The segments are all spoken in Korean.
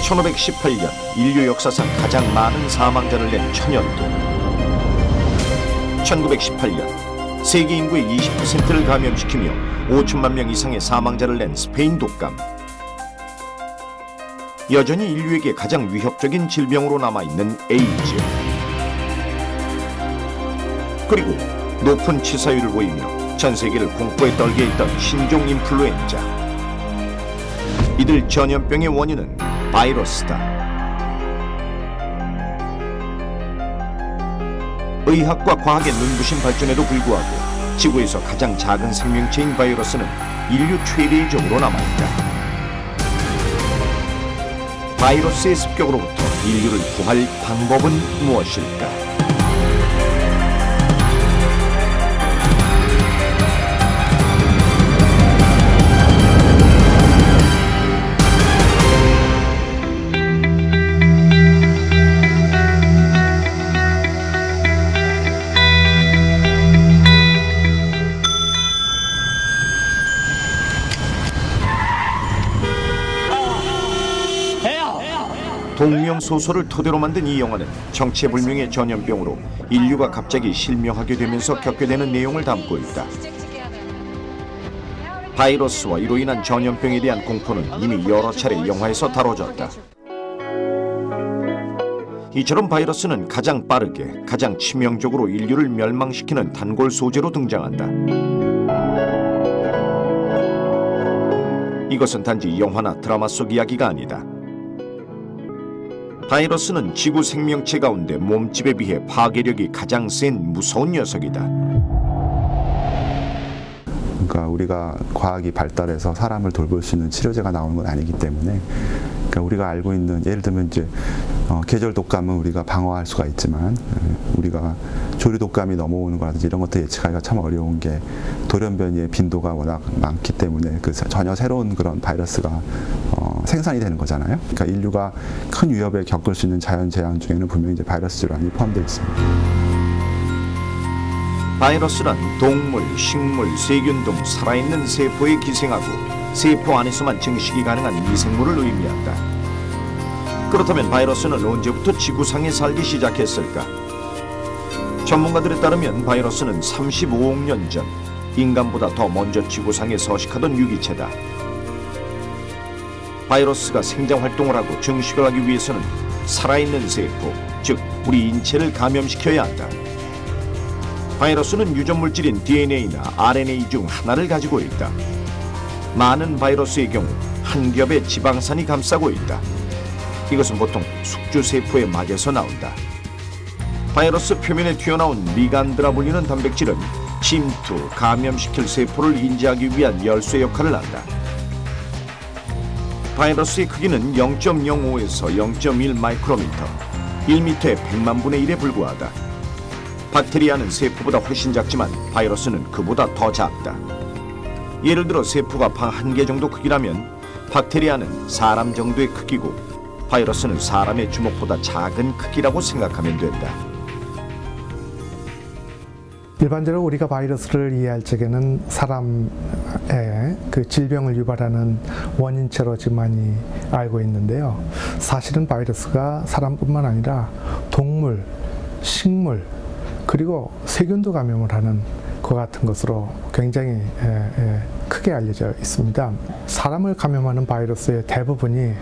1518년 인류 역사상 가장 많은 사망자를 낸 천연두. 1918년 세계 인구의 20%를 감염시키며 5천만 명 이상의 사망자를 낸 스페인 독감. 여전히 인류에게 가장 위협적인 질병으로 남아있는 에이즈. 그리고 높은 치사율을 보이며 전 세계를 공포에 떨게 했던 신종 인플루엔자. 이들 전염병의 원인은 바이러스다. 의학과 과학의 눈부신 발전에도 불구하고 지구에서 가장 작은 생명체인 바이러스는 인류 최대의 적으로 남아있다. 바이러스의 습격으로부터 인류를 구할 방법은 무엇일까? 동명소설을 토대로 만든 이 영화는 정체불명의 전염병으로 인류가 갑자기 실명하게 되면서 겪게 되는 내용을 담고 있다. 바이러스와 이로 인한 전염병에 대한 공포는 이미 여러 차례 영화에서 다뤄졌다. 이처럼 바이러스는 가장 빠르게, 가장 치명적으로 인류를 멸망시키는 단골 소재로 등장한다. 이것은 단지 영화나 드라마 속 이야기가 아니다. 바이러스는 지구 생명체 가운데 몸집에 비해 파괴력이 가장 센 무서운 녀석이다. 그러니까 우리가 과학이 발달해서 사람을 돌볼 수 있는 치료제가 나오는 건 아니기 때문에, 그러니까 우리가 알고 있는, 예를 들면 이제 계절 독감은 우리가 방어할 수가 있지만, 우리가 조류 독감이 넘어오는 거라든지 이런 것들 예측하기가 참 어려운 게 돌연변이의 빈도가 워낙 많기 때문에 그 전혀 새로운 그런 바이러스가 생산이 되는 거잖아요. 그러니까 인류가 큰 위협에 겪을 수 있는 자연 재앙 중에는 분명히 이제 바이러스 질환이 포함되어 있습니다. 바이러스란 동물, 식물, 세균 등 살아있는 세포에 기생하고 세포 안에서만 증식이 가능한 미생물을 의미한다. 그렇다면 바이러스는 언제부터 지구상에 살기 시작했을까? 전문가들에 따르면 바이러스는 35억 년 전 인간보다 더 먼저 지구상에 서식하던 유기체다. 바이러스가 생장활동을 하고 증식을 하기 위해서는 살아있는 세포, 즉 우리 인체를 감염시켜야 한다. 바이러스는 유전물질인 DNA나 RNA 중 하나를 가지고 있다. 많은 바이러스의 경우 한 겹의 지방산이 감싸고 있다. 이것은 보통 숙주세포의 막에서 나온다. 바이러스 표면에 튀어나온 리간드라 불리는 단백질은 침투, 감염시킬 세포를 인지하기 위한 열쇠 역할을 한다. 바이러스의 크기는 0.05에서 0.1 마이크로미터, 1미터의 100만 분의 1에 불과하다. 박테리아는 세포보다 훨씬 작지만 바이러스는 그보다 더 작다. 예를 들어 세포가 방 한 개 정도 크기라면 박테리아는 사람 정도의 크기고 바이러스는 사람의 주먹보다 작은 크기라고 생각하면 된다. 일반적으로 우리가 바이러스를 이해할 적에는 사람의 그 질병을 유발하는 원인체로 지금 많이 알고 있는데요. 사실은 바이러스가 사람뿐만 아니라 동물, 식물, 그리고 세균도 감염을 하는 것 같은 것으로 굉장히 크게 알려져 있습니다. 사람을 감염하는 바이러스의 대부분이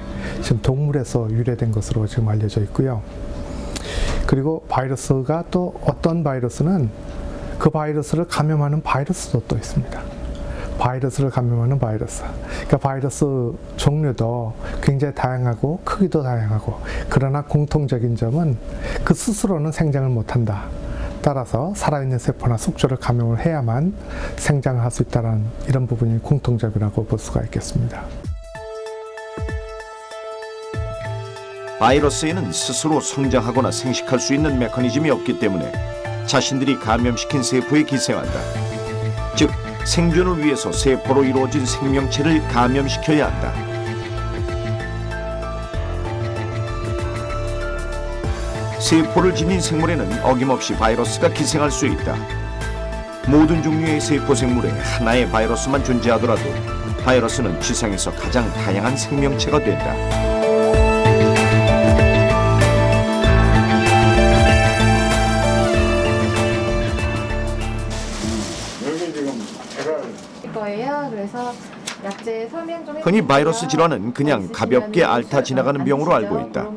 지금 동물에서 유래된 것으로 지금 알려져 있고요. 그리고 바이러스가 또 어떤 바이러스는 그 바이러스를 감염하는 바이러스도 또 있습니다. 바이러스를 감염하는 바이러스. 그러니까 바이러스 종류도 굉장히 다양하고 크기도 다양하고, 그러나 공통적인 점은 그 스스로는 생장을 못한다. 따라서 살아있는 세포나 숙주를 감염을 해야만 생장을 할 수 있다는 이런 부분이 공통점이라고 볼 수가 있겠습니다. 바이러스에는 스스로 성장하거나 생식할 수 있는 메커니즘이 없기 때문에 자신들이 감염시킨 세포에 기생한다. 즉, 생존을 위해서 세포로 이루어진 생명체를 감염시켜야 한다. 세포를 지닌 생물에는 어김없이 바이러스가 기생할 수 있다. 모든 종류의 세포 생물에 하나의 바이러스만 존재하더라도 바이러스는 지상에서 가장 다양한 생명체가 된다. 흔히 바이러스 질환은 그냥 가볍게 앓다 지나가는 병으로 알고 있다.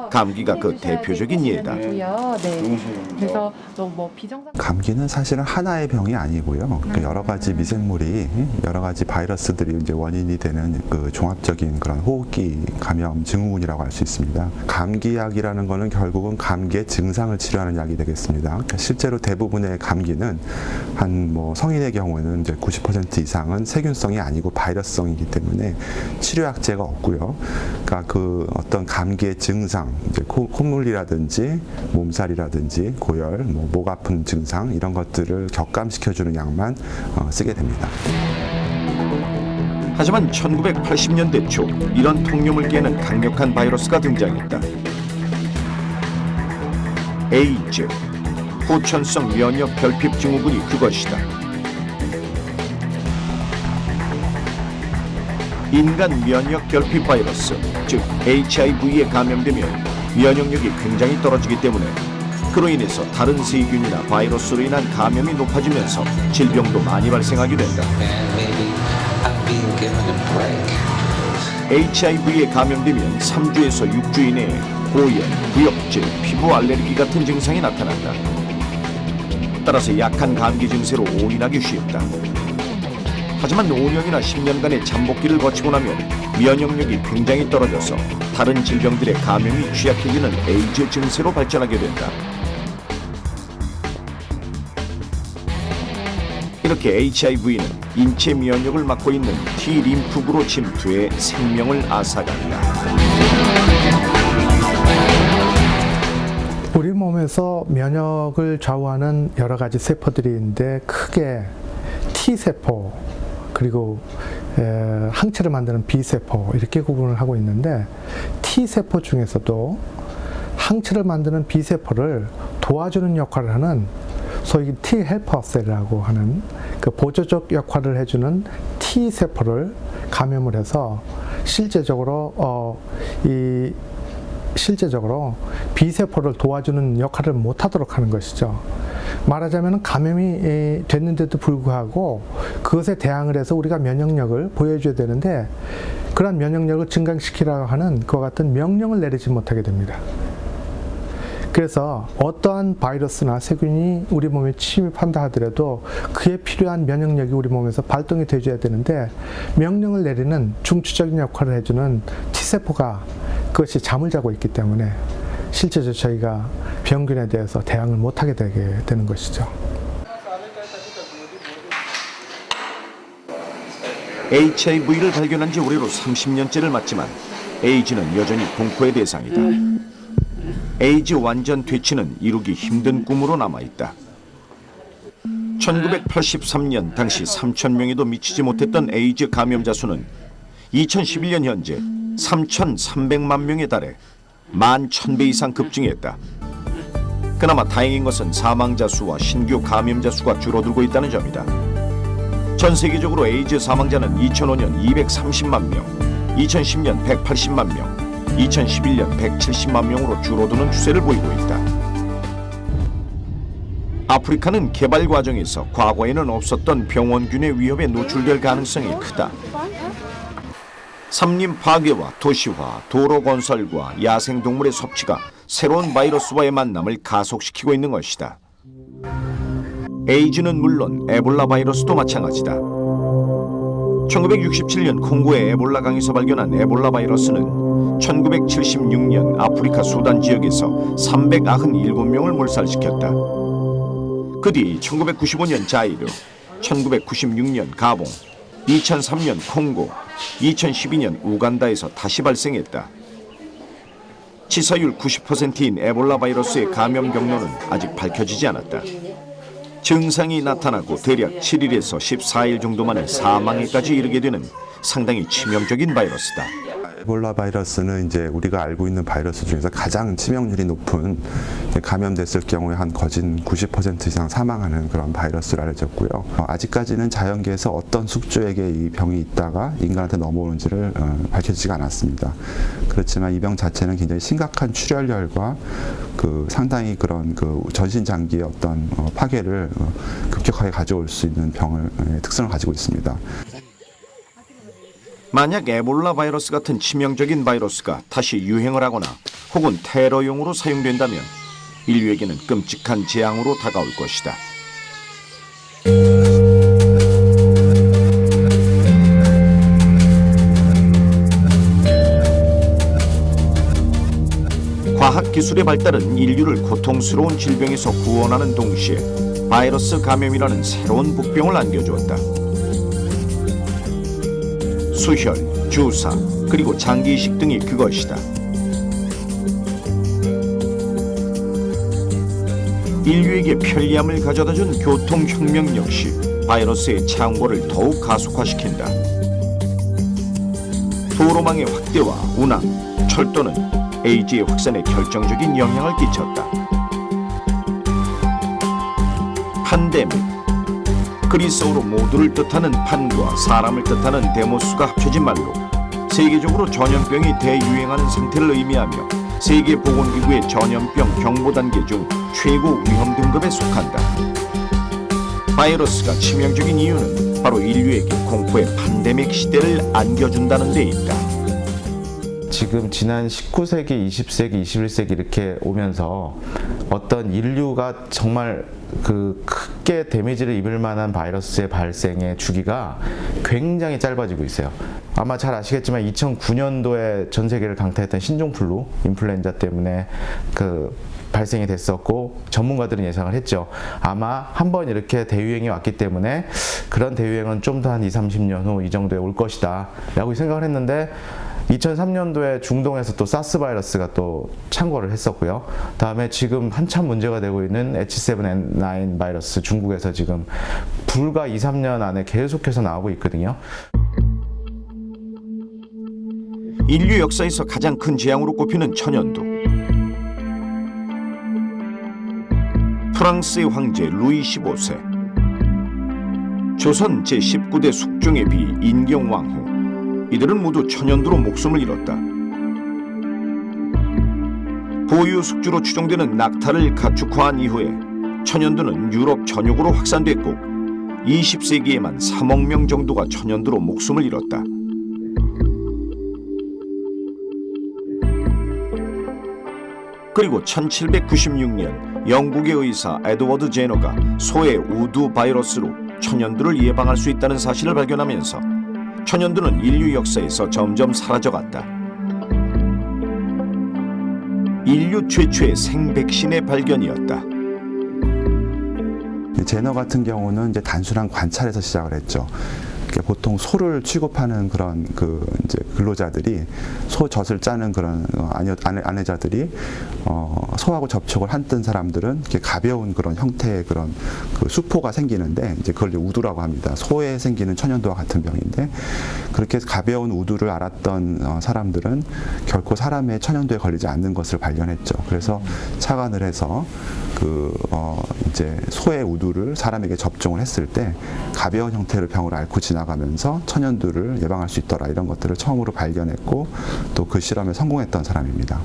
감기가 그 대표적인 예다. 네. 그래서 뭐 비정상 감기는 사실은 하나의 병이 아니고요. 그 여러 가지 미생물이 여러 가지 바이러스들이 이제 원인이 되는 그 종합적인 그런 호흡기 감염 증후군이라고 할 수 있습니다. 감기약이라는 거는 결국은 감기의 증상을 치료하는 약이 되겠습니다. 실제로 대부분의 감기는 한 뭐 성인의 경우에는 이제 90% 이상은 세균성이 아니고 바이러스성이기 때문에 치료약제가 없고요. 그러니까 그 어떤 감기의 증상, 이제 콧물이라든지 몸살이라든지 고열, 목 아픈 증상 이런 것들을 격감시켜주는 약만 쓰게 됩니다. 하지만 1980년대 초 이런 통념을 깨는 강력한 바이러스가 등장했다. 에이즈, 후천성 면역 결핍 증후군이 그것이다. 인간 면역 결핍 바이러스, 즉 HIV에 감염되면 면역력이 굉장히 떨어지기 때문에 그로 인해서 다른 세균이나 바이러스로 인한 감염이 높아지면서 질병도 많이 발생하게 된다. HIV에 감염되면 3주에서 6주 이내에 고열, 구역질, 피부 알레르기 같은 증상이 나타난다. 따라서 약한 감기 증세로 올인하기 쉽다. 하지만 5년이나 10년간의 잠복기를 거치고 나면 면역력이 굉장히 떨어져서 다른 질병들의 감염이 취약해지는 에이즈 증세로 발전하게 된다. 이렇게 HIV는 인체 면역을 맡고 있는 T 림프구로 침투해 생명을 앗아간다. 우리 몸에서 면역을 좌우하는 여러 가지 세포들이 있는데 크게 T세포 그리고 항체를 만드는 B세포 이렇게 구분을 하고 있는데 T세포 중에서도 항체를 만드는 B세포를 도와주는 역할을 하는 소위 T 헬퍼 셀이라고 하는 그 보조적 역할을 해주는 T세포를 감염을 해서 실제적으로 B세포를 도와주는 역할을 못하도록 하는 것이죠. 말하자면 감염이 됐는데도 불구하고 그것에 대항을 해서 우리가 면역력을 보여줘야 되는데 그런 면역력을 증강시키라고 하는 그와 같은 명령을 내리지 못하게 됩니다. 그래서 어떠한 바이러스나 세균이 우리 몸에 침입한다 하더라도 그에 필요한 면역력이 우리 몸에서 발동이 되어야 되는데 명령을 내리는 중추적인 역할을 해주는 T세포가 그것이 잠을 자고 있기 때문에 실제적으로 저희가 병균에 대해서 대항을 못하게 되게 되는 것이죠. HIV를 발견한 지 올해로 30년째를 맞지만 에이즈는 여전히 공포의 대상이다. 에이즈 완전 퇴치는 이루기 힘든 꿈으로 남아있다. 1983년 당시 3,000명에도 미치지 못했던 에이즈 감염자 수는 2011년 현재 3,300만 명에 달해 11,000배 이상 급증했다. 그나마 다행인 것은 사망자 수와 신규 감염자 수가 줄어들고 있다는 점이다. 전 세계적으로 에이즈 사망자는 2005년 230만 명, 2010년 180만 명, 2011년 170만 명으로 줄어드는 추세를 보이고 있다. 아프리카는 개발 과정에서 과거에는 없었던 병원균의 위협에 노출될 가능성이 크다. 산림 파괴와 도시화, 도로 건설과 야생동물의 섭취가 새로운 바이러스와의 만남을 가속시키고 있는 것이다. 에이즈는 물론 에볼라 바이러스도 마찬가지다. 1967년 콩고의 에볼라 강에서 발견한 에볼라 바이러스는 1976년 아프리카 수단 지역에서 397명을 몰살시켰다. 그 뒤 1995년 자이르, 1996년 가봉, 2003년 콩고, 2012년 우간다에서 다시 발생했다. 치사율 90%인 에볼라 바이러스의 감염 경로는 아직 밝혀지지 않았다. 증상이 나타나고 대략 7일에서 14일 정도 만에 사망에까지 이르게 되는 상당히 치명적인 바이러스다. 에볼라 바이러스는 이제 우리가 알고 있는 바이러스 중에서 가장 치명률이 높은 감염됐을 경우에 한 거진 90% 이상 사망하는 그런 바이러스로 알려졌고요. 아직까지는 자연계에서 어떤 숙주에게 이 병이 있다가 인간한테 넘어오는지를 밝혀지지가 않았습니다. 그렇지만 이 병 자체는 굉장히 심각한 출혈열과 그 상당히 그런 그 전신 장기의 어떤 파괴를 급격하게 가져올 수 있는 병을 특성을 가지고 있습니다. 만약 에볼라 바이러스 같은 치명적인 바이러스가 다시 유행을 하거나 혹은 테러용으로 사용된다면 인류에게는 끔찍한 재앙으로 다가올 것이다. 과학기술의 발달은 인류를 고통스러운 질병에서 구원하는 동시에 바이러스 감염이라는 새로운 복병을 안겨주었다. 수혈, 주사, 그리고 장기 이식 등이 그것이다. 인류에게 편리함을 가져다준 교통혁명 역시 바이러스의 창궐을 더욱 가속화시킨다. 도로망의 확대와 운항, 철도는 에이즈의 확산에 결정적인 영향을 끼쳤다. 판데믹, 그리스어로 모두를 뜻하는 판과 사람을 뜻하는 데모스가 합쳐진 말로 세계적으로 전염병이 대유행하는 상태를 의미하며 세계보건기구의 전염병 경보 단계 중 최고 위험 등급에 속한다. 바이러스가 치명적인 이유는 바로 인류에게 공포의 판데믹 시대를 안겨준다는 데 있다. 지금 지난 19세기, 20세기, 21세기 이렇게 오면서 어떤 인류가 정말 그 크게 데미지를 입을 만한 바이러스의 발생의 주기가 굉장히 짧아지고 있어요. 아마 잘 아시겠지만 2009년도에 전 세계를 강타했던 신종플루, 인플루엔자 때문에 그 발생이 됐었고 전문가들은 예상을 했죠. 아마 한번 이렇게 대유행이 왔기 때문에 그런 대유행은 좀 더 한 20-30년 후 이 정도에 올 것이다 라고 생각을 했는데 2003년도에 중동에서 또 사스 바이러스가 또 창궐을 했었고요. 다음에 지금 한참 문제가 되고 있는 H7N9 바이러스 중국에서 지금 불과 2-3년 안에 계속해서 나오고 있거든요. 인류 역사에서 가장 큰 재앙으로 꼽히는 천연두. 프랑스의 황제 루이 15세, 조선 제19대 숙종의 비 인경왕후, 이들은 모두 천연두로 목숨을 잃었다. 보유 숙주로 추정되는 낙타를 가축화한 이후에 천연두는 유럽 전역으로 확산됐고 20세기에만 3억 명 정도가 천연두로 목숨을 잃었다. 그리고 1796년 영국의 의사 에드워드 제너가 소의 우두 바이러스로 천연두를 예방할 수 있다는 사실을 발견하면서 천연두는 인류 역사에서 점점 사라져갔다. 인류 최초의 생백신의 발견이었다. 제너 같은 경우는 이제 단순한 관찰에서 시작을 했죠. 보통 소를 취급하는 그런 그 이제 근로자들이 소 젖을 짜는 그런 아내자들이 소하고 접촉을 한뜬 사람들은 이렇게 가벼운 그런 형태의 그런 그 수포가 생기는데 이제 그걸 이제 우두라고 합니다. 소에 생기는 천연두와 같은 병인데 그렇게 가벼운 우두를 알았던 사람들은 결코 사람의 천연두에 걸리지 않는 것을 발견했죠. 그래서 착안을 해서 이제 소의 우두를 사람에게 접종을 했을 때 가벼운 형태의 병을 앓고 지나가면서 천연두를 예방할 수 있더라 이런 것들을 처음으로 발견했고 또 그 실험에 성공했던 사람입니다.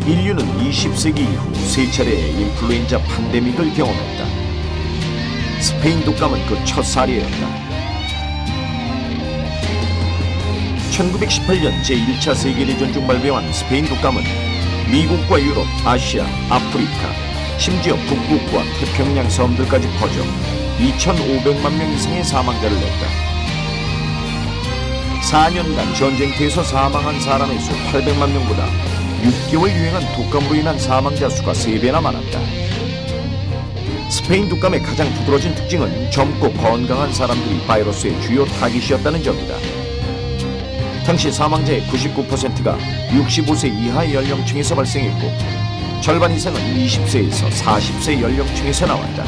인류는 20세기 이후 세 차례의 인플루엔자 팬데믹을 경험했다. 스페인 독감은 그 첫 사례였다. 1918년 제1차 세계대전 중 발병한 스페인 독감은 미국과 유럽, 아시아, 아프리카, 심지어 북극과 태평양 섬들까지 퍼져 2,500만 명 이상의 사망자를 냈다. 4년간 전쟁터에서 사망한 사람의 수 800만 명보다 6개월 유행한 독감으로 인한 사망자 수가 3배나 많았다. 스페인 독감의 가장 두드러진 특징은 젊고 건강한 사람들이 바이러스의 주요 타깃이었다는 점이다. 당시 사망자의 99%가 65세 이하 연령층에서 발생했고 절반 이상은 20세에서 40세 연령층에서 나왔다.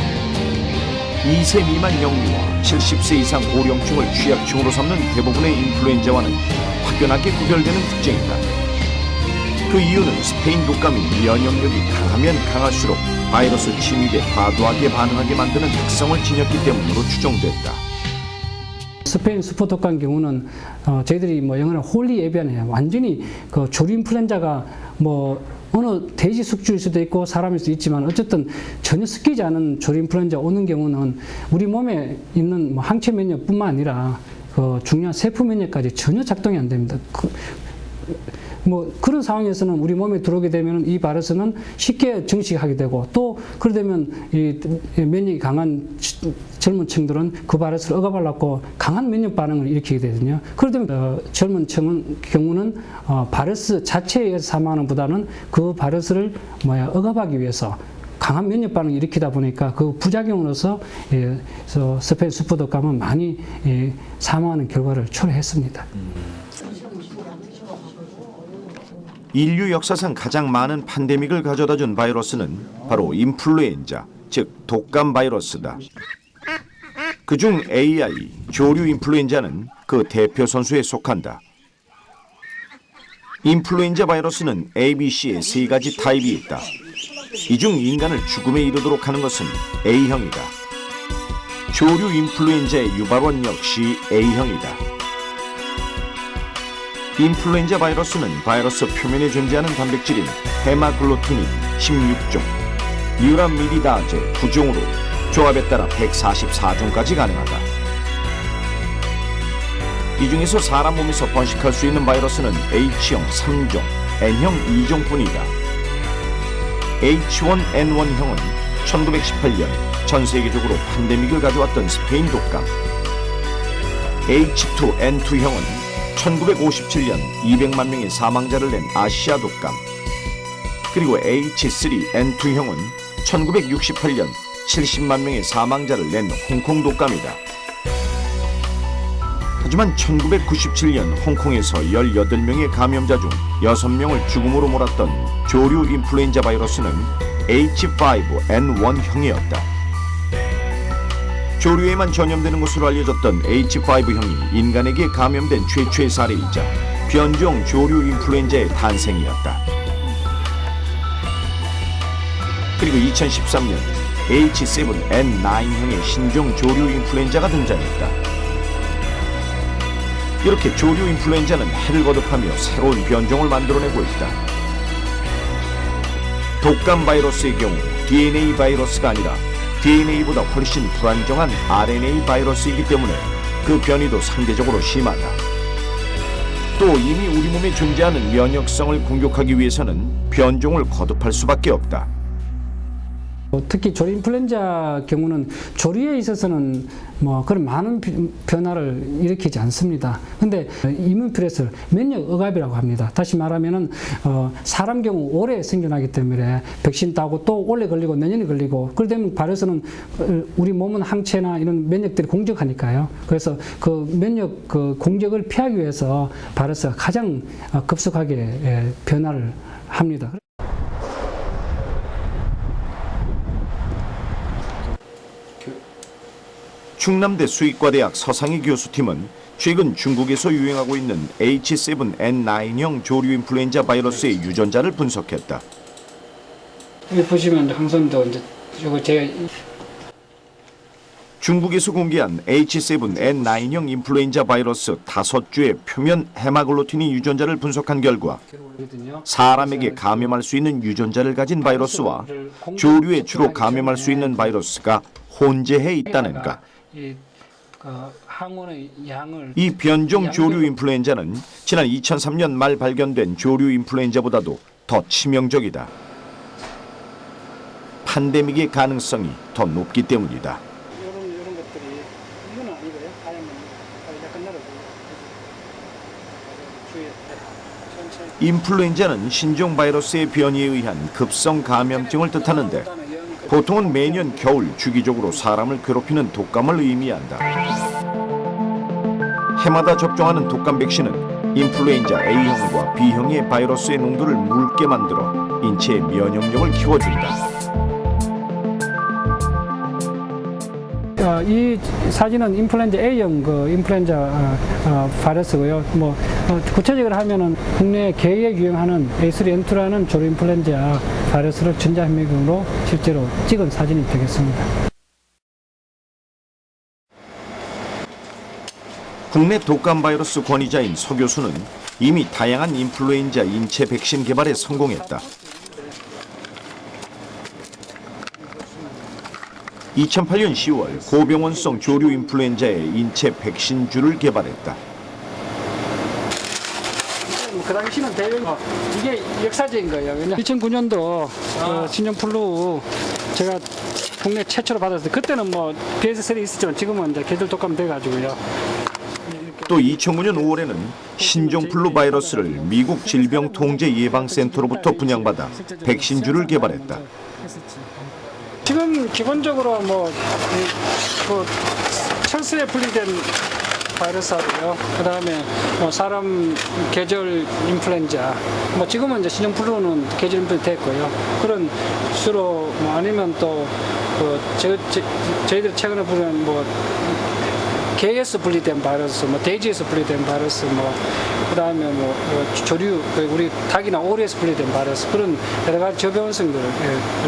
2세 미만 영유아, 70세 이상 고령층을 취약층으로 삼는 대부분의 인플루엔자와는 확연하게 구별되는 특징이다. 그 이유는 스페인 독감이 면역력이 강하면 강할수록 바이러스 침입에 과도하게 반응하게 만드는 특성을 지녔기 때문으로 추정됐다. 스페인 수포 독감 경우는 저희들이 영어로 홀리 에비안이에요. 완전히 그 조류 인플루엔자가 어느 돼지 숙주일 수도 있고 사람일 수도 있지만 어쨌든 전혀 섞이지 않은 조류 인플루엔자 오는 경우는 우리 몸에 있는 뭐 항체 면역뿐만 아니라 그 중요한 세포 면역까지 전혀 작동이 안 됩니다. 뭐 그런 상황에서는 우리 몸에 들어오게 되면 이 바이러스는 쉽게 증식하게 되고 또 그러되면 이 면역이 강한 젊은 층들은 그 바이러스를 억압하려고 강한 면역 반응을 일으키게 되거든요. 그러되면 젊은 층은 경우는 바이러스 자체에 의해서 사망하는 보다는 그 바이러스를 억압하기 위해서 강한 면역 반응을 일으키다 보니까 그 부작용으로서 스페인 수포 독감은 많이 사망하는 결과를 초래했습니다. 인류 역사상 가장 많은 팬데믹을 가져다준 바이러스는 바로 인플루엔자, 즉 독감 바이러스다. 그중 AI, 조류 인플루엔자는 그 대표 선수에 속한다. 인플루엔자 바이러스는 ABC의 세 가지 타입이 있다. 이 중 인간을 죽음에 이르도록 하는 것은 A형이다. 조류 인플루엔자의 유발원 역시 A형이다. 인플루엔자 바이러스는 바이러스 표면에 존재하는 단백질인 헤마글루티닌 16종, 뉴라미리다제 9종으로 조합에 따라 144종까지 가능하다. 이 중에서 사람 몸에서 번식할 수 있는 바이러스는 H형 3종, N형 2종뿐이다. H1N1형은 1918년 전 세계적으로 팬데믹을 가져왔던 스페인 독감, H2N2형은 1957년 200만 명의 사망자를 낸 아시아 독감, 그리고 H3N2형은 1968년 70만 명의 사망자를 낸 홍콩 독감이다. 하지만 1997년 홍콩에서 18명의 감염자 중 6명을 죽음으로 몰았던 조류 인플루엔자 바이러스는 H5N1형이었다. 조류에만 전염되는 것으로 알려졌던 H5형이 인간에게 감염된 최초의 사례이자 변종 조류 인플루엔자의 탄생이었다. 그리고 2013년 H7N9형의 신종 조류 인플루엔자가 등장했다. 이렇게 조류 인플루엔자는 해를 거듭하며 새로운 변종을 만들어내고 있다. 독감 바이러스의 경우 DNA 바이러스가 아니라 DNA보다 훨씬 불안정한 RNA 바이러스이기 때문에 그 변이도 상대적으로 심하다. 또 이미 우리 몸에 존재하는 면역성을 공격하기 위해서는 변종을 거듭할 수밖에 없다. 특히 조류 인플루엔자 경우는 조류에 있어서는 뭐 그런 많은 변화를 일으키지 않습니다. 근데 이뮨프레스 면역 억압이라고 합니다. 다시 말하면은 사람 경우 오래 생존하기 때문에 백신 따고 또 오래 걸리고 내년에 걸리고 그러면 바이러스는 우리 몸은 항체나 이런 면역들이 공격하니까요. 그래서 그 면역 그 공격을 피하기 위해서 바이러스가 가장 급속하게 변화를 합니다. 충남대 수의과대학 서상희 교수팀은 최근 중국에서 유행하고 있는 H7N9형 조류 인플루엔자 바이러스의 유전자를 분석했다. 여기 보시면 항선도 이제 이거 제가 중국에서 공개한 H7N9형 인플루엔자 바이러스 5주의 표면 헤마글루틴인 유전자를 분석한 결과 사람에게 감염할 수 있는 유전자를 가진 바이러스와 조류에 주로 감염할 수 있는 바이러스가 혼재해 있다는 것. 이 변종 조류 인플루엔자는 지난 2003년 말 발견된 조류 인플루엔자보다도 더 치명적이다. 팬데믹의 가능성이 더 높기 때문이다. 이런 것들이 이건 아니고요. 가야면 약간 날아가요. 주의해. 천천히. 인플루엔자는 신종 바이러스의 변이에 의한 급성 감염증을 뜻하는데 보통은 매년 겨울 주기적으로 사람을 괴롭히는 독감을 의미한다. 해마다 접종하는 독감 백신은 인플루엔자 A형과 B형의 바이러스의 농도를 묽게 만들어 인체의 면역력을 키워준다. 이 사진은 인플루엔자 A형 그 인플루엔자 바이러스고요. 뭐 구체적으로 하면은 국내 개에 유행하는 A3N2라는 조류 인플루엔자 바이러스를 전자현미경으로 실제로 찍은 사진이 되겠습니다. 국내 독감 바이러스 권위자인 서 교수는 이미 다양한 인플루엔자 인체 백신 개발에 성공했다. 2008년 10월 고병원성 조류 인플루엔자의 인체 백신주를 개발했다. 그 당시는 대응 이게 역사적인 거예요. 왜냐 2009년도 신종플루 제가 국내 최초로 받았을 때 그때는 뭐 BS3 있었지만 지금은 이제 계절 독감 돼가지고요. 또 2009년 5월에는 신종플루 바이러스를 미국 질병통제예방센터로부터 분양받아 백신주를 개발했다. 지금 기본적으로 철수에 분리된 바이러스하고요. 그다음에 사람 계절 인플루엔자. 지금은 이제 신종플루는 계절 인플루엔자 됐고요. 그런 주로 아니면 또 저희들 최근에 보는 개에서 분리된 바이러스, 돼지에서 분리된 바이러스, 그다음에 조류, 우리 닭이나 오리에서 분리된 바이러스 그런 여러 가지 저병원성들을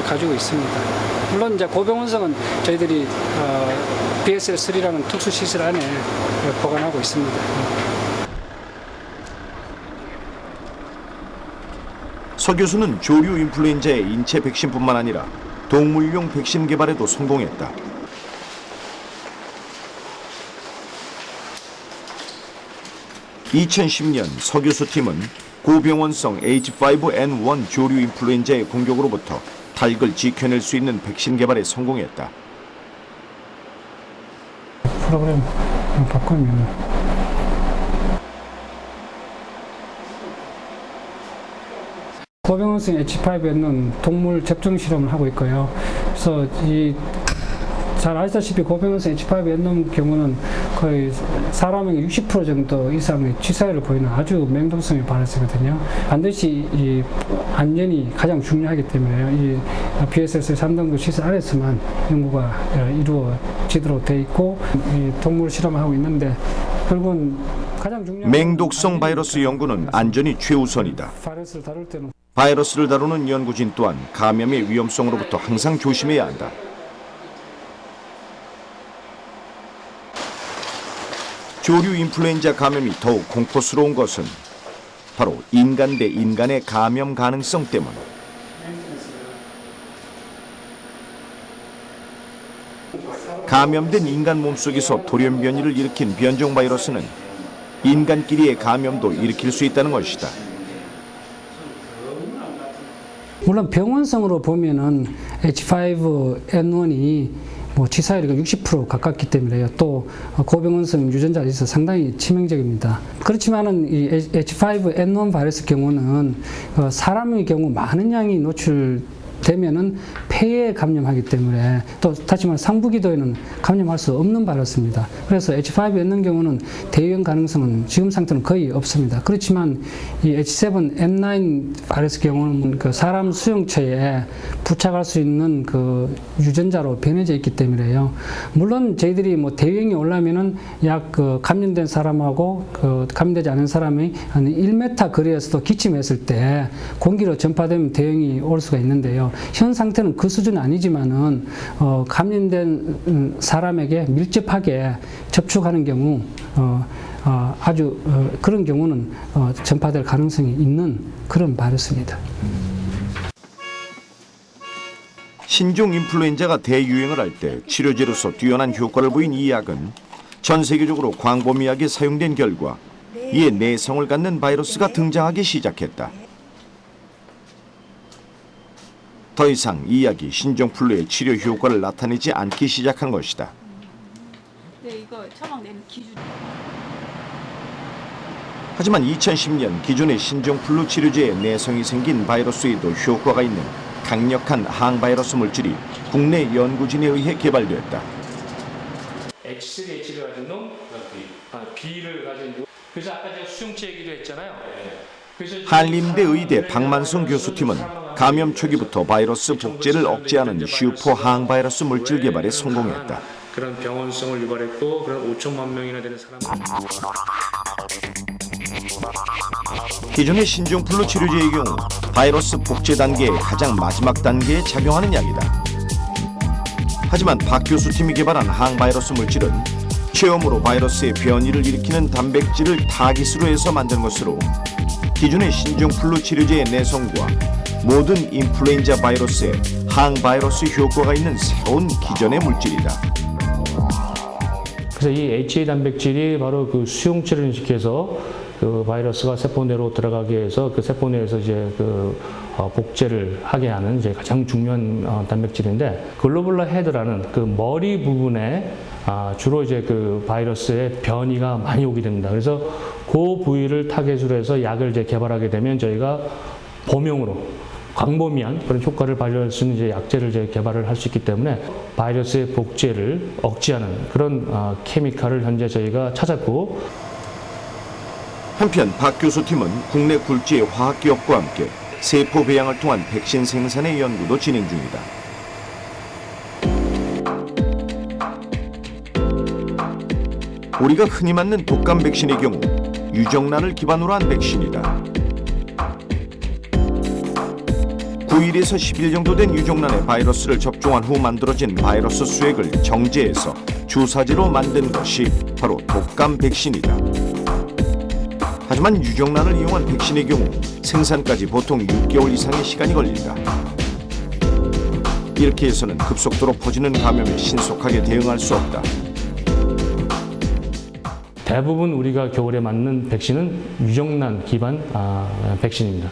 가지고 있습니다. 물론 이제 고병원성은 저희들이 BSL3라는 특수 시설 안에 보관하고 있습니다. 서 교수는 조류 인플루엔자의 인체 백신뿐만 아니라 동물용 백신 개발에도 성공했다. (2010년) 서 교수 팀은 고병원성 H5N1 조류 인플루엔자의 공격으로부터 닭을 지켜낼 수 있는 백신 개발에 성공했다. 프로그램 바꾸면 고병원성 H5N1 동물 접종 실험을 하고 있고요. 그래서 잘 아시다시피 고병원성 H5N1 경우는 거의 사람에게 60% 정도 이상의 치사율을 보이는 아주 맹독성의 바이러스거든요. 반드시 이 안전이 가장 중요하기 때문에요. 이 BSS 3등급 시설 안에서만 연구가 이루어지도록 돼 있고 이 동물 실험을 하고 있는데 결국은 가장 중요한 맹독성 바이러스 연구는 안전이 최우선이다. 바이러스를 다룰 때는 바이러스를 다루는 연구진 또한 감염의 위험성으로부터 항상 조심해야 한다. 조류 인플루엔자 감염이 더욱 공포스러운 것은 바로 인간 대 인간의 감염 가능성 때문. 감염된 인간 몸속에서 돌연 변이를 일으킨 변종 바이러스는 인간끼리의 감염도 일으킬 수 있다는 것이다. 물론 병원성으로 보면은 H5N1이 치사율이 60% 가깝기 때문에요. 또 고병원성 유전자가 있어서 상당히 치명적입니다. 그렇지만은 이 H5N1 바이러스 경우는 사람의 경우 많은 양이 노출되면은 폐에 감염하기 때문에 또 다시 말해 상부기도에는 감염할 수 없는 바이러스입니다. 그래서 H5N1 경우는 대유행 가능성은 지금 상태는 거의 없습니다. 그렇지만 이 H7N9 바이러스 경우는 그 사람 수용체에 부착할 수 있는 그 유전자로 변해져 있기 때문에요. 물론 저희들이 대유행이 올라면은 약 감염된 사람하고 감염되지 않은 사람이 한 1m 거리에서도 기침했을 때 공기로 전파되면 대유행이 올 수가 있는데요. 현 상태는 그 수준은 아니지만은 감염된 사람에게 밀접하게 접촉하는 경우 아주 그런 경우는 전파될 가능성이 있는 그런 바이러스입니다. 신종 인플루엔자가 대유행을 할 때 치료제로서 뛰어난 효과를 보인 이 약은 전 세계적으로 광범위하게 사용된 결과 이에 내성을 갖는 바이러스가 등장하기 시작했다. 더 이상 이 약이 신종플루의 치료 효과를 나타내지 않기 시작한 것이다. 이거 처방 내는 기준. 하지만 2010년 기존의 신종플루 치료제에 내성이 생긴 바이러스에도 효과가 있는 강력한 항바이러스 물질이 국내 연구진에 의해 개발됐다. H3H를 가진 놈, B를 가진 놈. 그래서 아까 제가 수용체 얘기도 했잖아요. 한림대 의대 박만성 교수팀은 감염 초기부터 바이러스 복제를 억제하는 슈퍼 항바이러스 물질 개발에 성공했다. 그런 병원성을 유발했고 그런 5천만 명이나 되는 사람. 기존의 신종플루 치료제의 경우 바이러스 복제 단계의 가장 마지막 단계에 작용하는 약이다. 하지만 박 교수팀이 개발한 항바이러스 물질은 체험으로 바이러스의 변이를 일으키는 단백질을 타깃으로 해서 만든 것으로 기존의 신종플루 치료제의 내성과 모든 인플루엔자 바이러스에 항바이러스 효과가 있는 새로운 기존의 물질이다. 그래서 이 HA 단백질이 바로 그 수용체를 인식해서 그 바이러스가 세포 내로 들어가게 해서 그 세포 내에서 이제 그 복제를 하게 하는 이제 가장 중요한 단백질인데, 글로불라 헤드라는 그 머리 부분에 주로 이제 그 바이러스의 변이가 많이 오게 됩니다. 그래서 그 부위를 타겟으로 해서 약을 이제 개발하게 되면 저희가 범용으로 광범위한 그런 효과를 발휘할 수 있는 이제 약제를 이제 개발을 할 수 있기 때문에 바이러스의 복제를 억제하는 그런 케미칼을 현재 저희가 찾았고, 한편 박 교수 팀은 국내 굴지의 화학기업과 함께 세포 배양을 통한 백신 생산의 연구도 진행 중이다. 우리가 흔히 맞는 독감 백신의 경우 유정란을 기반으로 한 백신이다. 9일에서 10일 정도 된 유정란에 바이러스를 접종한 후 만들어진 바이러스 수액을 정제해서 주사제로 만든 것이 바로 독감 백신이다. 하지만 유정란을 이용한 백신의 경우 생산까지 보통 6개월 이상의 시간이 걸린다. 이렇게 해서는 급속도로 퍼지는 감염에 신속하게 대응할 수 없다. 대부분 우리가 겨울에 맞는 백신은 유정란 기반 백신입니다.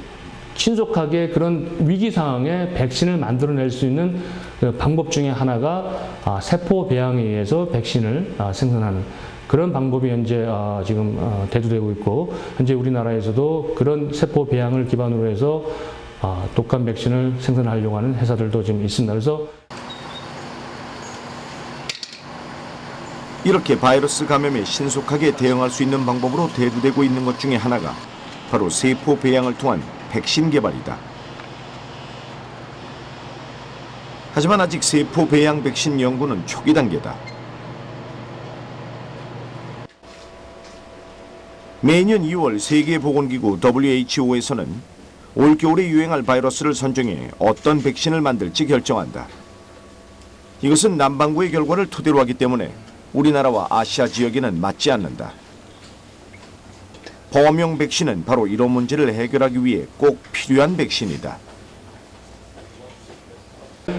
신속하게 그런 위기 상황에 백신을 만들어낼 수 있는 그 방법 중에 하나가 세포 배양에 의해서 백신을 생산하는 그런 방법이 현재 지금 대두되고 있고, 현재 우리나라에서도 그런 세포 배양을 기반으로 해서 독감 백신을 생산하려고 하는 회사들도 지금 있습니다. 그래서 이렇게 바이러스 감염에 신속하게 대응할 수 있는 방법으로 대두되고 있는 것 중에 하나가 바로 세포 배양을 통한 백신 개발이다. 하지만 아직 세포 배양 백신 연구는 초기 단계다. 매년 2월 세계보건기구 WHO에서는 올겨울에 유행할 바이러스를 선정해 어떤 백신을 만들지 결정한다. 이것은 남반구의 결과를 토대로 하기 때문에 우리나라와 아시아 지역에는 맞지 않는다. 범용 백신은 바로 이런 문제를 해결하기 위해 꼭 필요한 백신이다.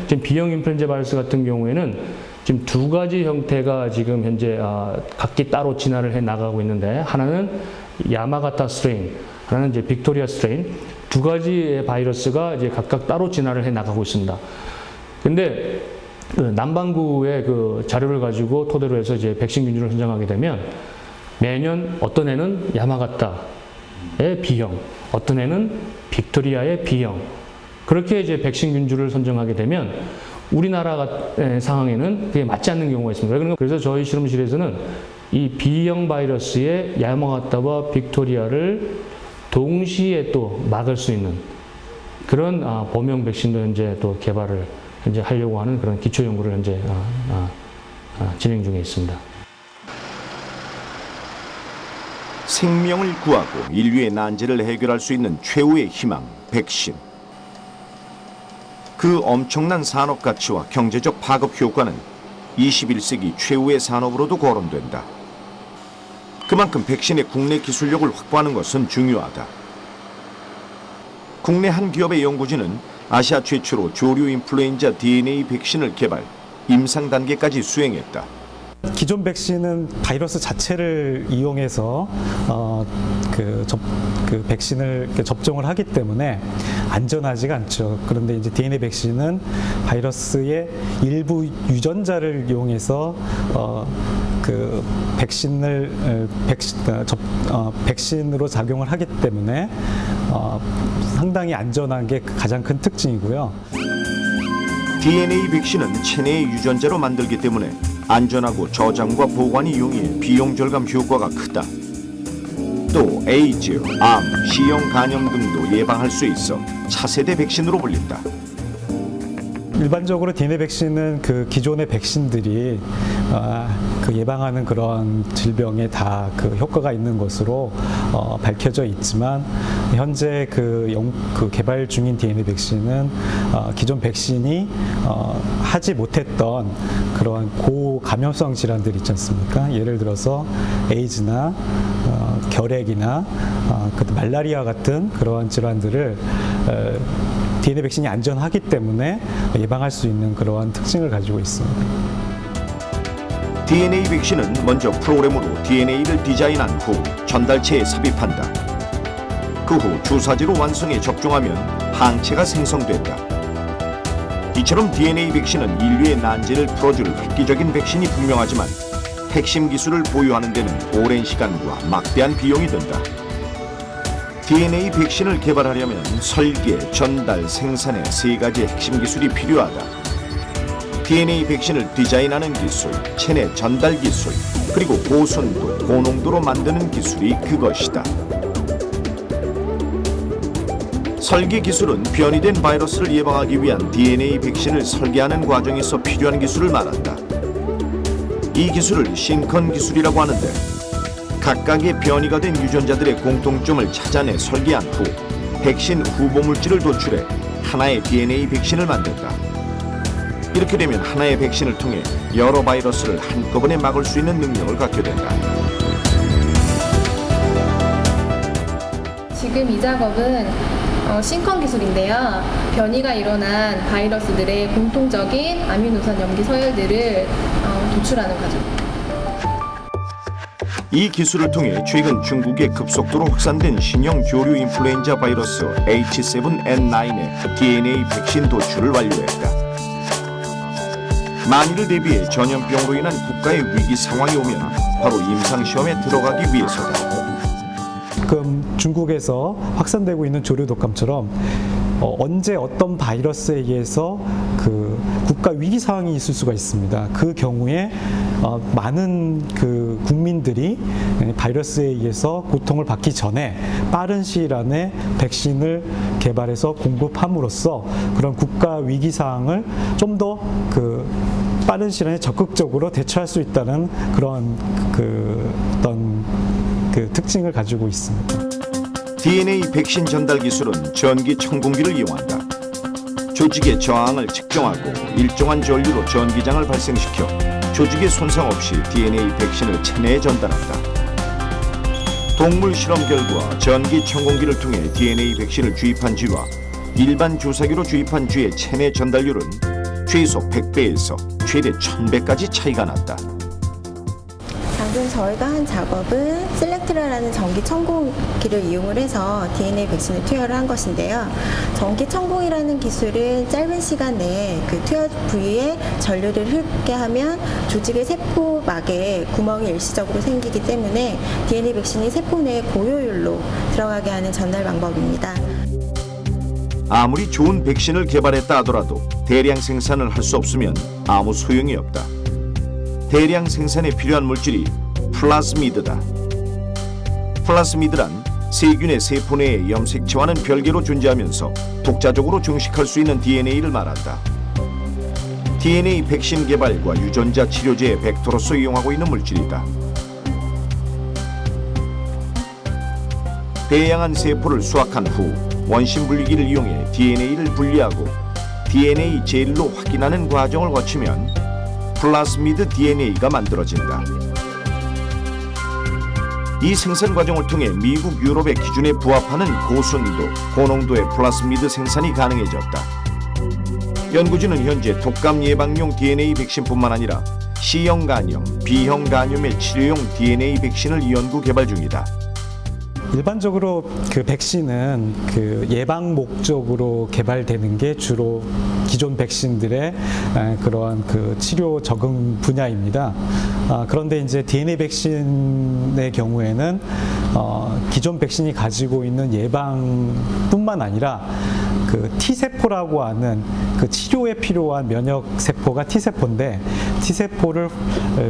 지금 B형 인플루엔자 바이러스 같은 경우에는 지금 두 가지 형태가 지금 현재 각기 따로 진화를 해 나가고 있는데, 하나는 야마가타 스트레인, 하나는 이제 빅토리아 스트레인, 두 가지의 바이러스가 이제 각각 따로 진화를 해 나가고 있습니다. 근데 그 남반구의 그 자료를 가지고 토대로 해서 이제 백신 균주를 선정하게 되면 매년 어떤 애는 야마가타의 B형, 어떤 애는 빅토리아의 B형, 그렇게 이제 백신 균주를 선정하게 되면 우리나라 상황에는 그게 맞지 않는 경우가 있습니다. 그래서 저희 실험실에서는 이 B형 바이러스의 야마가타와 빅토리아를 동시에 또 막을 수 있는 그런 범용 백신도 현재 또 개발을 현재 하려고 하는 그런 기초 연구를 현재 진행 중에 있습니다. 생명을 구하고 인류의 난제를 해결할 수 있는 최후의 희망, 백신. 그 엄청난 산업 가치와 경제적 파급 효과는 21세기 최후의 산업으로도 거론된다. 그만큼 백신의 국내 기술력을 확보하는 것은 중요하다. 국내 한 기업의 연구진은 아시아 최초로 조류 인플루엔자 DNA 백신을 개발, 임상 단계까지 수행했다. 기존 백신은 바이러스 자체를 이용해서 그 백신을 접종을 하기 때문에 안전하지가 않죠. 그런데 이제 DNA 백신은 바이러스의 일부 유전자를 이용해서 그 백신으로 작용을 하기 때문에 상당히 안전한 게 가장 큰 특징이고요. DNA 백신은 체내의 유전자로 만들기 때문에 안전하고 저장과 보관이 용이해 비용 절감 효과가 크다. 또 에이즈, 암, C형 간염 등도 예방할 수 있어 차세대 백신으로 불린다. 일반적으로 DNA 백신은 그 기존의 백신들이 그 예방하는 그런 질병에 다 그 효과가 있는 것으로 밝혀져 있지만, 현재 그 개발 중인 DNA 백신은 기존 백신이 하지 못했던 그런 고감염성 질환들 있지 않습니까? 예를 들어서 에이즈나 결핵이나 말라리아 같은 그러한 질환들을 DNA 백신이 안전하기 때문에 예방할 수 있는 그러한 특징을 가지고 있습니다. DNA 백신은 먼저 프로그램으로 DNA를 디자인한 후 전달체에 삽입한다. 그 후 주사제로 완성해 접종하면 항체가 생성된다. 이처럼 DNA 백신은 인류의 난제를 풀어줄 획기적인 백신이 분명하지만 핵심 기술을 보유하는 데는 오랜 시간과 막대한 비용이 든다. DNA 백신을 개발하려면 설계, 전달, 생산의 세 가지 핵심 기술이 필요하다. DNA 백신을 디자인하는 기술, 체내 전달 기술, 그리고 고순도, 고농도로 만드는 기술이 그것이다. 설계 기술은 변이된 바이러스를 예방하기 위한 DNA 백신을 설계하는 과정에서 필요한 기술을 말한다. 이 기술을 싱컨 기술이라고 하는데 각각의 변이가 된 유전자들의 공통점을 찾아내 설계한 후 백신 후보 물질을 도출해 하나의 DNA 백신을 만든다. 이렇게 되면 하나의 백신을 통해 여러 바이러스를 한꺼번에 막을 수 있는 능력을 갖게 된다. 지금 이 작업은 싱컨 기술인데요. 변이가 일어난 바이러스들의 공통적인 아미노산 염기 서열들을 도출하는 과정입니다. 이 기술을 통해 최근 중국에 급속도로 확산된 신형 교류 인플루엔자 바이러스 H7N9의 DNA 백신 도출을 완료했다. 만일을 대비해 전염병으로 인한 국가의 위기 상황이 오면 바로 임상시험에 들어가기 위해서다. 지금 중국에서 확산되고 있는 조류 독감처럼 언제 어떤 바이러스에 의해서 그 국가 위기 상황이 있을 수가 있습니다. 그 경우에 많은 그 국민들이 바이러스에 의해서 고통을 받기 전에 빠른 시일 안에 백신을 개발해서 공급함으로써 그런 국가 위기 상황을 좀 더 그 빠른 시간에 적극적으로 대처할 수 있다는 그런 어떤 그 특징을 가지고 있습니다. DNA 백신 전달 기술은 전기 청공기를 이용한다. 조직의 저항을 측정하고 일정한 전류로 전기장을 발생시켜 조직의 손상 없이 DNA 백신을 체내에 전달한다. 동물 실험 결과 전기 청공기를 통해 DNA 백신을 주입한 쥐와 일반 주사기로 주입한 쥐의 체내 전달률은 최소 100배에서 최대 1000배까지 차이가 났다. 방금 저희가 한 작업은 실렉트라라는 전기 청공기를 이용을 해서 DNA 백신을 투여를 한 것인데요. 전기 청공이라는 기술은 짧은 시간 내에 그 투여 부위에 전류를 흐르게 하면 조직의 세포막에 구멍이 일시적으로 생기기 때문에 DNA 백신이 세포 내에 고효율로 들어가게 하는 전달 방법입니다. 아무리 좋은 백신을 개발했다 하더라도 대량 생산을 할 수 없으면 아무 소용이 없다. 대량 생산에 필요한 물질이 플라스미드다. 플라스미드란 세균의 세포 내의 염색체와는 별개로 존재하면서 독자적으로 증식할 수 있는 DNA를 말한다. DNA 백신 개발과 유전자 치료제의 벡터로서 이용하고 있는 물질이다. 다양한 세포를 수확한 후 원심 분리기를 이용해 DNA를 분리하고 DNA 젤로 확인하는 과정을 거치면 플라스미드 DNA가 만들어진다. 이 생산 과정을 통해 미국, 유럽의 기준에 부합하는 고순도, 고농도의 플라스미드 생산이 가능해졌다. 연구진은 현재 독감 예방용 DNA 백신뿐만 아니라 C형 간염, B형 간염의 치료용 DNA 백신을 연구 개발 중이다. 일반적으로 그 백신은 그 예방 목적으로 개발되는 게 주로 기존 백신들의 그러한 그 치료 적응 분야입니다. 그런데 이제 DNA 백신의 경우에는 기존 백신이 가지고 있는 예방뿐만 아니라 그 T세포라고 하는 그 치료에 필요한 면역 세포가 T세포인데 T세포를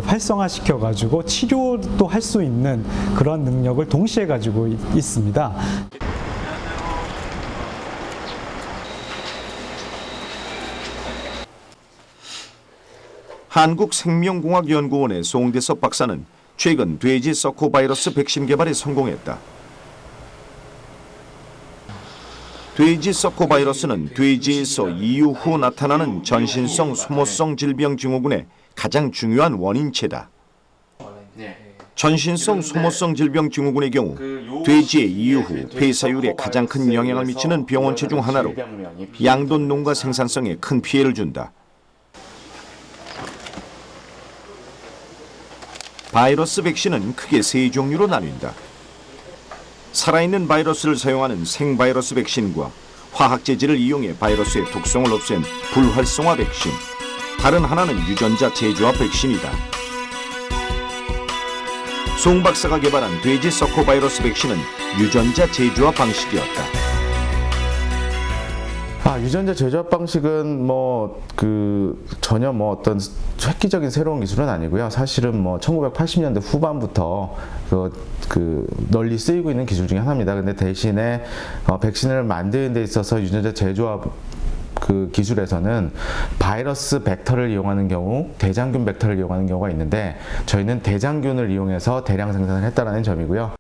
활성화시켜 가지고 치료도 할 수 있는 그런 능력을 동시에 가지고 있습니다. 한국생명공학연구원의 송대섭 박사는 최근 돼지 서코바이러스 백신 개발에 성공했다. 돼지 서코바이러스는 돼지에서 이유 후 나타나는 전신성 소모성 질병 증후군의 가장 중요한 원인체다. 전신성 소모성 질병 증후군의 경우 돼지의 이유 후 폐사율에 가장 큰 영향을 미치는 병원체 중 하나로 양돈 농가 생산성에 큰 피해를 준다. 바이러스 백신은 크게 세 종류로 나뉜다. 살아있는 바이러스를 사용하는 생바이러스 백신과 화학재질을 이용해 바이러스의 독성을 없앤 불활성화 백신, 다른 하나는 유전자 재조합 백신이다. 송 박사가 개발한 돼지 서코바이러스 백신은 유전자 재조합 방식이었다. 유전자 재조합 방식은 전혀 어떤 획기적인 새로운 기술은 아니고요. 사실은 1980년대 후반부터 널리 쓰이고 있는 기술 중에 하나입니다. 근데 대신에 백신을 만드는 데 있어서 유전자 재조합 기술에서는 바이러스 벡터를 이용하는 경우, 대장균 벡터를 이용하는 경우가 있는데 저희는 대장균을 이용해서 대량 생산을 했다는 점이고요.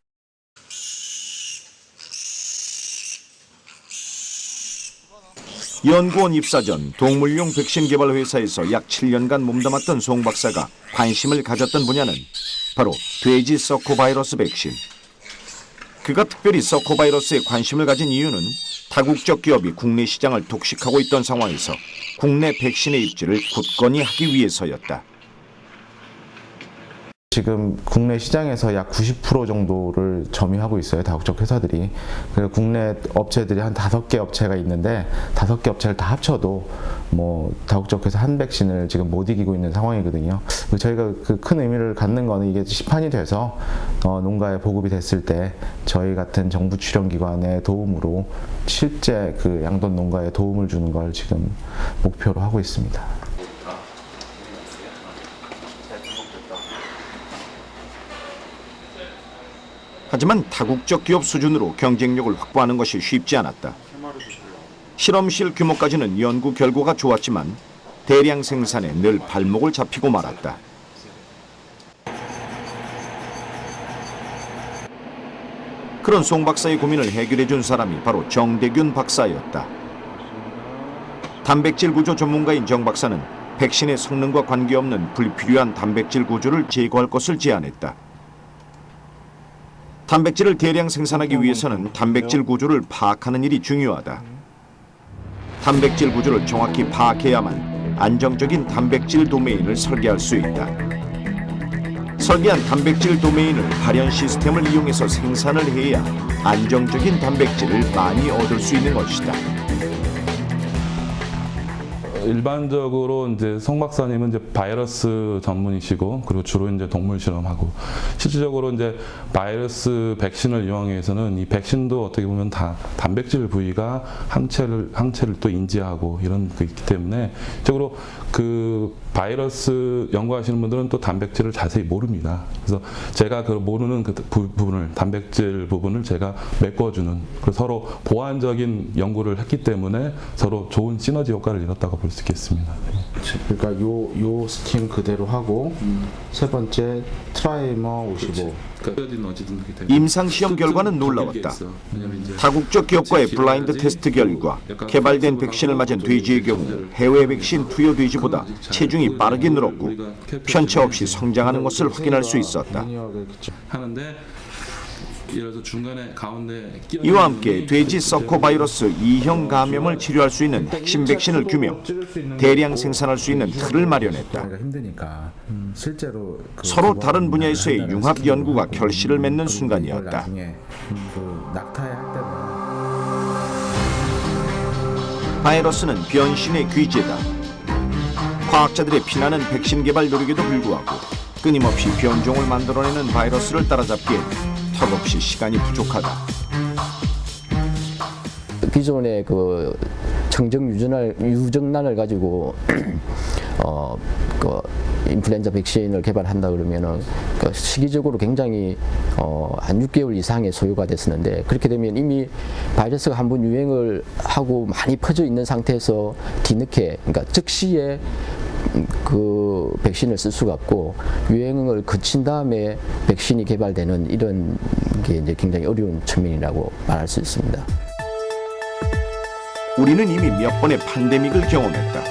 연구원 입사 전 동물용 백신 개발 회사에서 약 7년간 몸담았던 송 박사가 관심을 가졌던 분야는 바로 돼지 서코바이러스 백신. 그가 특별히 서코바이러스에 관심을 가진 이유는 다국적 기업이 국내 시장을 독식하고 있던 상황에서 국내 백신의 입지를 굳건히 하기 위해서였다. 지금 국내 시장에서 약 90% 정도를 점유하고 있어요. 다국적 회사들이. 그리고 국내 업체들이 한 5개 업체가 있는데 5개 업체를 다 합쳐도 다국적 회사 한 백신을 지금 못 이기고 있는 상황이거든요. 저희가 큰 의미를 갖는 거는 이게 시판이 돼서 농가에 보급이 됐을 때 저희 같은 정부 출연기관의 도움으로 실제 양돈 농가에 도움을 주는 걸 지금 목표로 하고 있습니다. 하지만 다국적 기업 수준으로 경쟁력을 확보하는 것이 쉽지 않았다. 실험실 규모까지는 연구 결과가 좋았지만 대량 생산에 늘 발목을 잡히고 말았다. 그런 송 박사의 고민을 해결해 준 사람이 바로 정대균 박사였다. 단백질 구조 전문가인 정 박사는 백신의 성능과 관계없는 불필요한 단백질 구조를 제거할 것을 제안했다. 단백질을 대량 생산하기 위해서는 단백질 구조를 파악하는 일이 중요하다. 단백질 구조를 정확히 파악해야만 안정적인 단백질 도메인을 설계할 수 있다. 설계한 단백질 도메인을 발현 시스템을 이용해서 생산을 해야 안정적인 단백질을 많이 얻을 수 있는 것이다. 일반적으로 이제 송 박사님은 이제 바이러스 전문이시고 그리고 주로 이제 동물 실험하고 실질적으로 이제 바이러스 백신을 이용하기 위해서는 이 백신도 어떻게 보면 다 단백질 부위가 항체를 또 인지하고 이런 게 있기 때문에 실질적으로 바이러스 연구하시는 분들은 또 단백질을 자세히 모릅니다. 그래서 제가 모르는 부분을 단백질 부분을 제가 메꿔주는 서로 보완적인 연구를 했기 때문에 서로 좋은 시너지 효과를 이뤘다고 볼 수 있겠습니다. 그러니까 요 스팀 그대로 하고 세 번째 트라이머 55. 임상시험 결과는 놀라웠다. 다국적 기업과의 블라인드 테스트 결과 개발된 백신을 맞은 돼지의 경우 해외 백신 투여 돼지보다 체중이 빠르게 늘었고 편차 없이 성장하는 것을 확인할 수 있었다. 이와 함께 돼지 서코바이러스 2형 감염을 치료할 수 있는 핵심 백신을 규명, 대량 생산할 수 있는 틀을 마련했다. 서로 다른 분야에서의 융합 연구가 결실을 맺는 순간이었다. 바이러스는 변신의 귀재다. 과학자들의 피나는 백신 개발 노력에도 불구하고 끊임없이 변종을 만들어내는 바이러스를 따라잡기엔 턱없이 시간이 부족하다. 기존의 청정 유정란을 가지고 인플루엔자 백신을 개발한다 그러면은 시기적으로 굉장히 한 6개월 이상의 소요가 됐었는데 그렇게 되면 이미 바이러스가 한번 유행을 하고 많이 퍼져 있는 상태에서 뒤늦게 그러니까 즉시에 백신을 쓸 수가 없고 유행을 거친 다음에 백신이 개발되는 이런 게 이제 굉장히 어려운 측면이라고 말할 수 있습니다. 우리는 이미 몇 번의 팬데믹을 경험했다.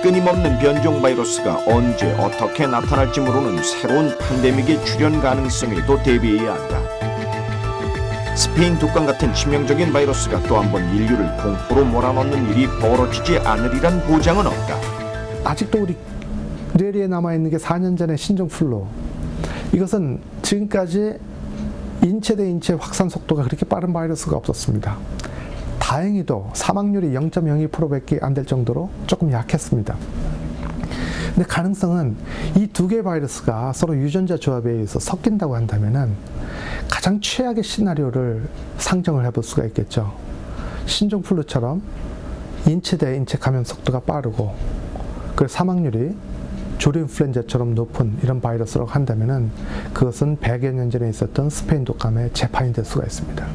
끊임없는 변종 바이러스가 언제 어떻게 나타날지 모르는 새로운 팬데믹의 출현 가능성에도 대비해야 한다. 스페인 독감 같은 치명적인 바이러스가 또 한 번 인류를 공포로 몰아넣는 일이 벌어지지 않으리란 보장은 없다. 아직도 우리 뇌리에 남아있는 게 4년 전의 신종플루. 이것은 지금까지 인체 대 인체 확산 속도가 그렇게 빠른 바이러스가 없었습니다. 다행히도 사망률이 0.02%밖에 안 될 정도로 조금 약했습니다. 근데 가능성은 이 두 개의 바이러스가 서로 유전자 조합에 의해서 섞인다고 한다면은 가장 최악의 시나리오를 상정을 해볼 수가 있겠죠. 신종플루처럼 인체 대 인체 감염 속도가 빠르고 그 사망률이 조류인플루엔자처럼 높은 이런 바이러스라고 한다면은 그것은 100여 년 전에 있었던 스페인 독감의 재판이 될 수가 있습니다.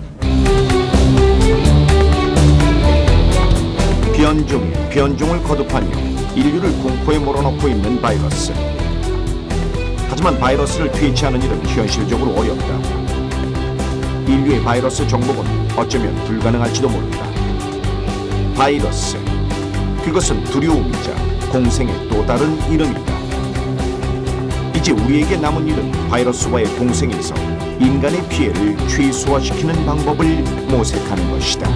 변종을 거듭하며 인류를 공포에 몰아넣고 있는 바이러스. 하지만 바이러스를 퇴치하는 일은 현실적으로 어렵다. 인류의 바이러스 정복은 어쩌면 불가능할지도 모른다. 바이러스, 그것은 두려움이자 공생의 또 다른 이름이다. 이제 우리에게 남은 일은 바이러스와의 공생에서 인간의 피해를 최소화시키는 방법을 모색하는 것이다.